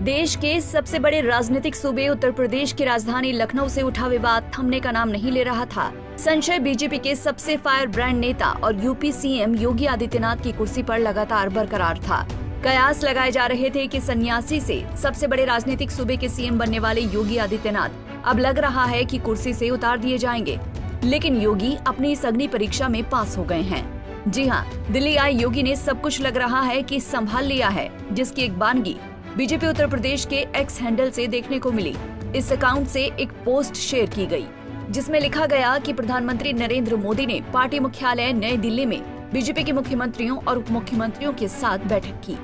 देश के सबसे बड़े राजनीतिक सूबे उत्तर प्रदेश की राजधानी लखनऊ से उठा विवाद थमने का नाम नहीं ले रहा था। संशय बीजेपी के सबसे फायर ब्रांड नेता और यूपी सीएम योगी आदित्यनाथ की कुर्सी पर लगातार बरकरार था। कयास लगाए जा रहे थे कि सन्यासी से सबसे बड़े राजनीतिक सूबे के सीएम बनने वाले योगी आदित्यनाथ अब लग रहा है कि कुर्सी से उतार दिए जाएंगे। लेकिन योगी अपनी इस अग्नि परीक्षा में पास हो गए हैं। जी हाँ, दिल्ली आए योगी ने सब कुछ लग रहा है कि संभाल लिया है, जिसकी एक बानगी बीजेपी उत्तर प्रदेश के एक्स हैंडल से देखने को मिली। इस अकाउंट से एक पोस्ट शेयर की गई, जिसमें लिखा गया कि प्रधानमंत्री नरेंद्र मोदी ने पार्टी मुख्यालय नई दिल्ली में बीजेपी के मुख्यमंत्रियों और उप मुख्यमंत्रियों के साथ बैठक की।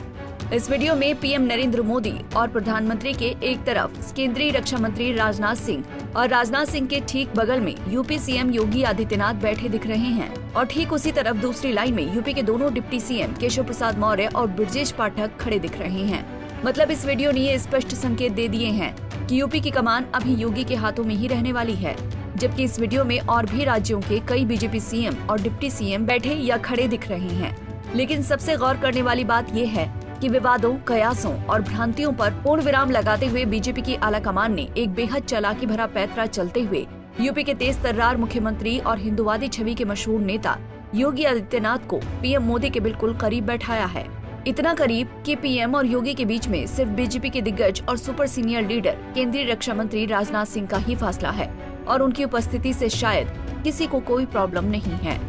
इस वीडियो में पीएम नरेंद्र मोदी और प्रधानमंत्री के एक तरफ केंद्रीय रक्षा मंत्री राजनाथ सिंह और राजनाथ सिंह के ठीक बगल में यूपी सीएम योगी आदित्यनाथ बैठे दिख रहे हैं और ठीक उसी तरफ दूसरी लाइन में यूपी के दोनों डिप्टी सीएम केशव प्रसाद मौर्य और ब्रजेश पाठक खड़े दिख रहे हैं। मतलब इस वीडियो ने ये स्पष्ट संकेत दे दिए हैं कि यूपी की कमान अभी योगी के हाथों में ही रहने वाली है, जबकि इस वीडियो में और भी राज्यों के कई बीजेपी सीएम और डिप्टी सीएम बैठे या खड़े दिख रहे हैं। लेकिन सबसे गौर करने वाली बात यह है कि विवादों, कयासों और भ्रांतियों पर पूर्ण विराम लगाते हुए बीजेपी की आला कमान ने एक बेहद चालाकी भरा पैंतरा चलते हुए यूपी के तेज तर्रार मुख्यमंत्री और हिंदुवादी छवि के मशहूर नेता योगी आदित्यनाथ को पीएम मोदी के बिल्कुल करीब बैठाया है। इतना करीब कि पीएम और योगी के बीच में सिर्फ बीजेपी के दिग्गज और सुपर सीनियर लीडर केंद्रीय रक्षा मंत्री राजनाथ सिंह का ही फासला है और उनकी उपस्थिति से शायद किसी को कोई प्रॉब्लम नहीं है।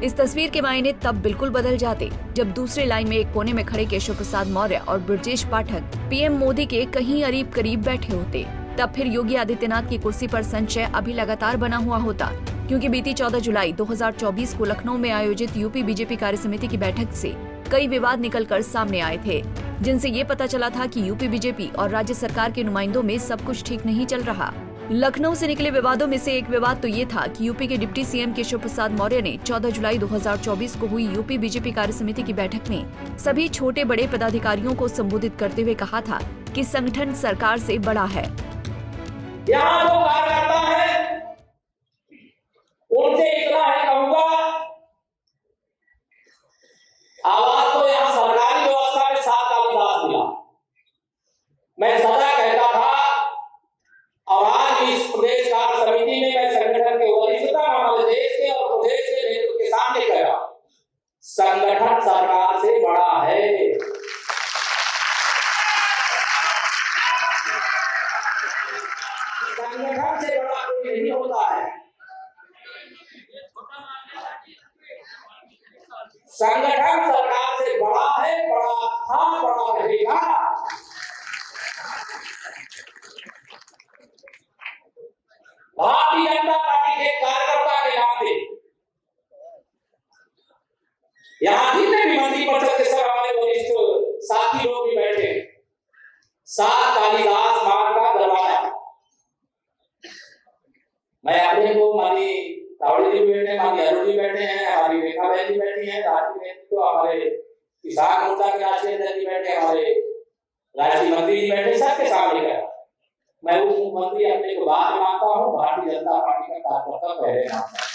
इस तस्वीर के मायने तब बिल्कुल बदल जाते जब दूसरी लाइन में एक कोने में खड़े केशव प्रसाद मौर्य और ब्रजेश पाठक पीएम मोदी के कहीं करीब बैठे होते। तब फिर योगी आदित्यनाथ की कुर्सी पर संशय अभी लगातार बना हुआ होता, क्योंकि बीती 14 जुलाई 2024 को लखनऊ में आयोजित यूपी बीजेपी कार्य समिति की बैठक से कई विवाद निकलकर सामने आए थे, जिनसे ये पता चला था कि यूपी बीजेपी और राज्य सरकार के नुमाइंदों में सब कुछ ठीक नहीं चल रहा। लखनऊ से निकले विवादों में से एक विवाद तो ये था कि यूपी के डिप्टी सीएम केशव प्रसाद मौर्य ने 14 जुलाई 2024 को हुई यूपी बीजेपी कार्य समिति की बैठक में सभी छोटे बड़े पदाधिकारियों को संबोधित करते हुए कहा था कि संगठन सरकार से बड़ा है। यहाँ जो कार्यकर्ता है उनसे इतना है कहूंगा, आवाज तो यहाँ सरकारी व्यवस्था में 7 कालिदास मिला। मैं सदा कहता था और आज इस प्रदेश कार्य समिति में मैं संगठन के वरिष्ठता हमारे देश के और प्रदेश के नेतृत्व के सामने कहा, संगठन सरकार से बड़ा है। संगठन से बड़ा कोई नहीं होता है। संगठन सरकार से बड़ा है, बड़ा था, बड़ा रहेगा। भारतीय जनता पार्टी के कार्यकर्ता के नाते यहाँ जितने भी मंत्री परिषद के सब हमारे वरिष्ठ साथी लोग भी बैठे हैं। 7 कालिदास मार्ग का दरवाजा। मैं अपने को मानी तावड़ी जी बैठे हैं, मानी अरुण जी बैठे हैं, हमारी रेखा बहन जी बैठी हैं, राष्ट्रीय नेतृत्व हमारे किसान मोर्चा के राष्ट्रीय अध्यक्ष जी बैठे, हमारे राष्ट्रीय मंत्री जी बैठे, सबके सामने गया। मैं उप मुख्यमंत्री अपने को बाद में मानता हूँ, भारतीय जनता पार्टी का कार्यकर्ता पहले मानता हूँ।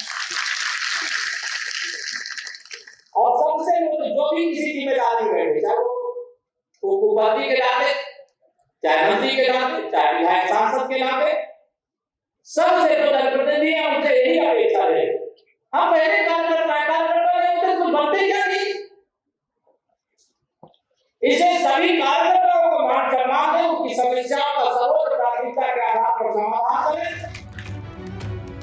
और सबसे जो भी किसी जिम्मेदारी में बैठे, चाहे वो मुख्यमंत्री के नाते, चाहे मंत्री के नाते, चाहे विधायक सांसद के नाते, सबसे जो जनप्रतिनिधि है उनसे यही अपेक्षा है। हम पहले कार्यकर्ता कुछ बनते क्या नहीं, इसे सभी कार्यकर्ताओं को मान सम्मान है, उनकी समस्याओं का सर्वोच्च प्राथमिकता के आधार पर समाधान करें।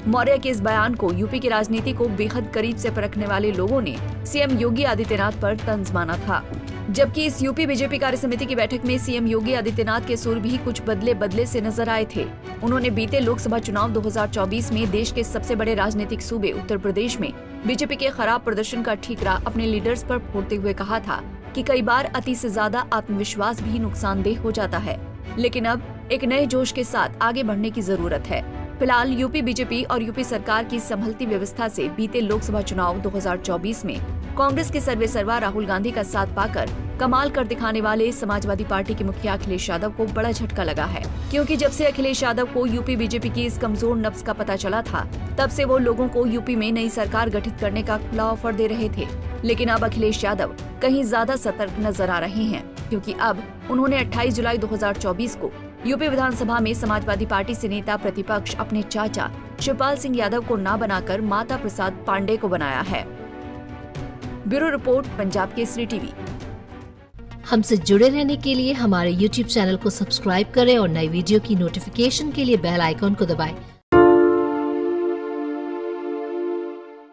मौर्य के इस बयान को यूपी की राजनीति को बेहद करीब से परखने वाले लोगों ने सीएम योगी आदित्यनाथ पर तंज माना था, जबकि इस यूपी बीजेपी कार्य समिति की बैठक में सीएम योगी आदित्यनाथ के सुर भी कुछ बदले से नजर आए थे। उन्होंने बीते लोकसभा चुनाव 2024 में देश के सबसे बड़े राजनीतिक सूबे उत्तर प्रदेश में बीजेपी के खराब प्रदर्शन का ठीकरा अपने लीडर्स पर फोड़ते हुए कहा था कि कई बार अति से ज्यादा आत्मविश्वास भी नुकसानदेह हो जाता है, लेकिन अब एक नए जोश के साथ आगे बढ़ने की जरूरत है। फिलहाल यूपी बीजेपी और यूपी सरकार की संभलती व्यवस्था से बीते लोकसभा चुनाव 2024 में कांग्रेस के सर्वेसर्वा राहुल गांधी का साथ पाकर कमाल कर दिखाने वाले समाजवादी पार्टी के मुखिया अखिलेश यादव को बड़ा झटका लगा है, क्योंकि जब से अखिलेश यादव को यूपी बीजेपी की इस कमजोर नब्ज का पता चला था, तब से वो लोगों को यूपी में नई सरकार गठित करने का खुला ऑफर दे रहे थे। लेकिन अब अखिलेश यादव कहीं ज्यादा सतर्क नजर आ रहे हैं। क्योंकि अब उन्होंने 28 जुलाई 2024 को यूपी विधानसभा में समाजवादी पार्टी से नेता प्रतिपक्ष अपने चाचा शिवपाल सिंह यादव को न बनाकर माता प्रसाद पांडे को बनाया है। Bureau report, Punjab Kesari TV. हमसे जुड़े रहने के लिए हमारे YouTube चैनल को सब्सक्राइब करें और नई वीडियो की नोटिफिकेशन के लिए बेल आइकॉन को दबाएं।